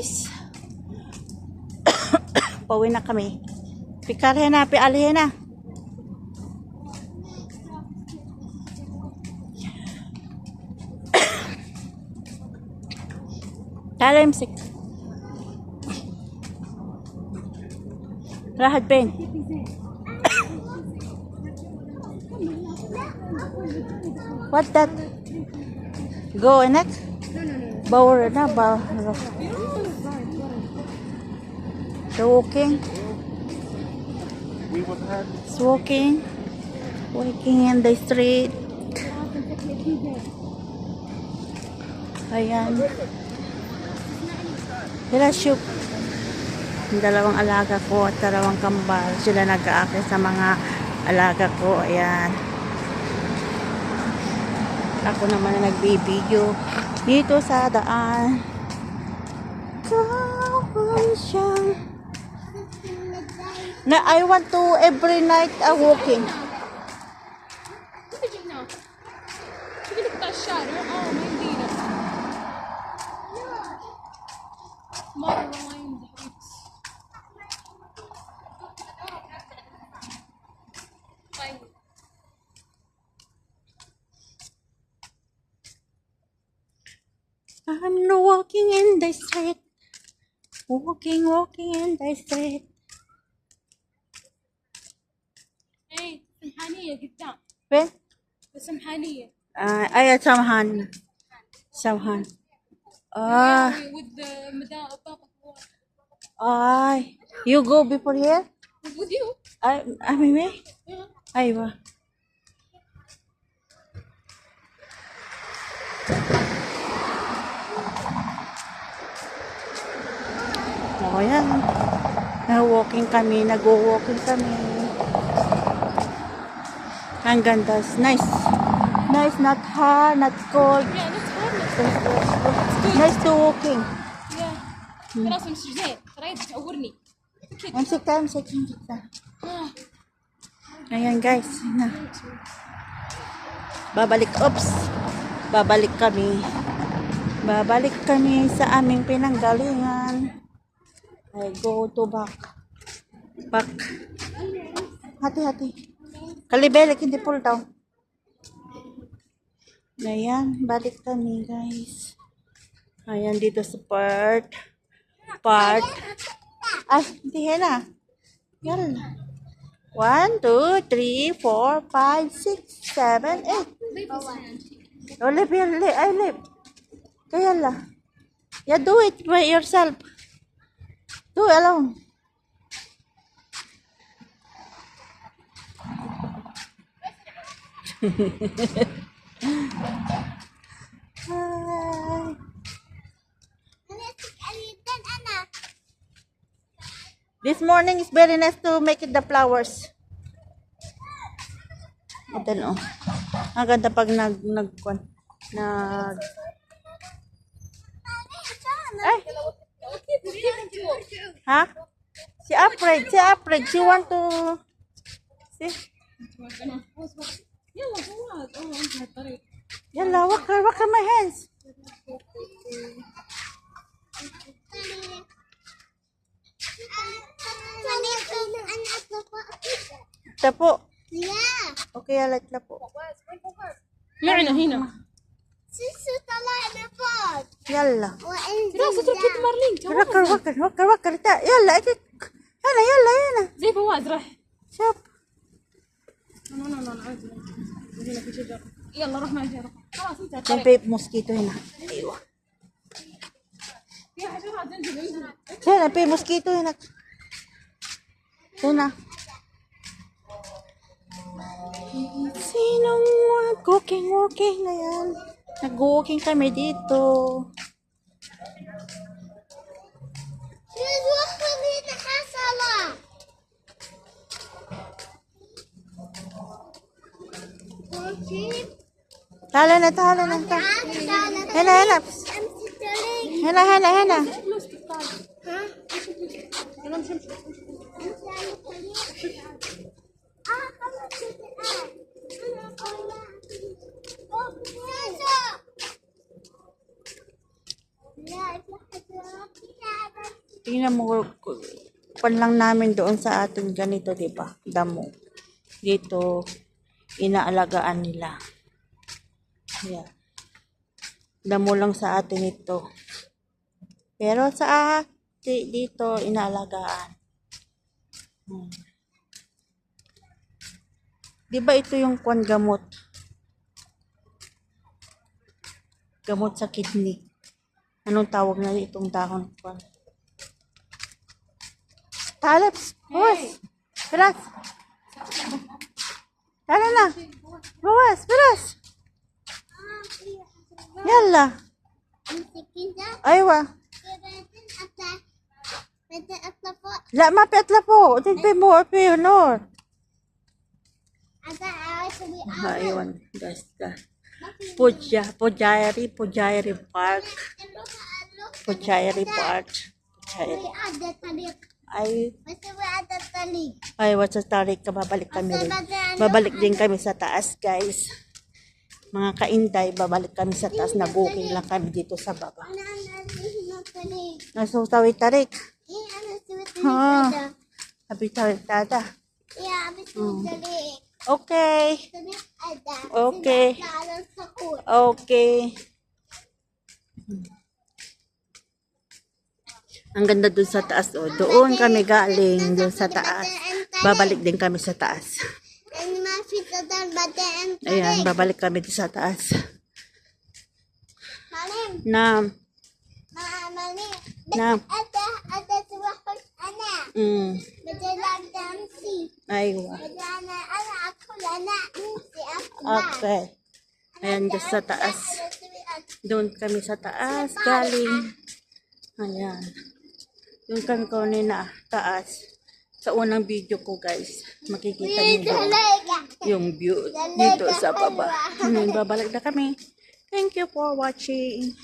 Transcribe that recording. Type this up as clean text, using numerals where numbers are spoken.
guys. Pauwi na kami. Pikarhe na, pialhe na. Talim sik. Rahat ben. What that? Go in it? Bawr na ba? The walking. It's walking in the street. Ayan. Sila shoot. Yung dalawang alaga ko at dalawang kambal. Sila nag-aakit sa mga alaga ko. Ayan. Ako naman na nagbibideo dito sa daan. Kawan siya. Na I want to every night walking. I'm walking in the street. Walking in the street. ايه سمحانية قدام Where? سمحانية أي سمحان. سمحان. with the مدام بابا You go before here? with you أمي أيوة. Oh, yan. Nag-walking kami. Nag-walking kami. Ang ganda. Nice. Nice, not hot, not cold. yeah that's hard Nice to walking. yeah خلاص مش زين ترى تعورني Amsik tayo, amsik tayo. Ayan guys. Babalik. Oops. Babalik kami. Babalik kami sa aming pinanggalingan. I go to back. Back. Hati-hati. Kalibelik, hindi pull down. Ayan, balik kami guys. Ayan, dito sa part. Ay, hindi na. Yan. 1, 2, 3, 4, 5, 6, 7, 8. Oh, live. I live. Kaya lang. Yeah, do it by yourself. Do it alone. Hi. This morning is very nice to make it the flowers. Ito no. Ang ganda pag nag Ay. Ha? She afraid. She want to see. يلا فواز انت هالطريق Yalla, walk my hands. Tapo. Okay, alat na po. معنا هنا سيسو طلعنا فوق Yalla. دراسة تركيب مارلين Wakar. Yalla, ikik. Yalla. زي فواز راح Shop. لا عادي هنا في شجر يلا روح مع جرة خلاص انت May الطريق babe mosquito hina. Aywa. في حشرات انزل Yan, may mosquito hina. Ito na. Sinong walking ngayon? Nag-walking kami dito. خلينا حصلة Tala na. Hina. Hina. يلا مش لا Tingnan mo, pan lang namin doon sa atin ganito, di ba? Damo. Dito, inaalagaan nila. Yeah. Damo lang sa atin ito. Pero sa atin, dito, inaalagaan. Di ba ito yung kwan gamot? Gamot sa kidney. Anong tawag na itong dahon kwan? Talips! Buwas! Biras! Tara na! Buwas! Biras! Yalla! Aywa! لا ما بيطلبوا تنتبه مو فيه نور ayun guys Pujayri Park Pujayri ay what's tarik ka babalik din kami sa taas guys mga kainday babalik kami sa taas nag-booking lang kami dito sa baba nasusawi tarik Abi tarik dada okay ang ganda dun sa taas doon kami galing dun sa taas babalik din kami sa taas ayan babalik kami din sa taas aywa okay ayan dun sa taas doon kami sa taas galing ayan doon kami kanina taas sa unang video ko guys makikita niyo yung view dito sa baba babalik na kami thank you for watching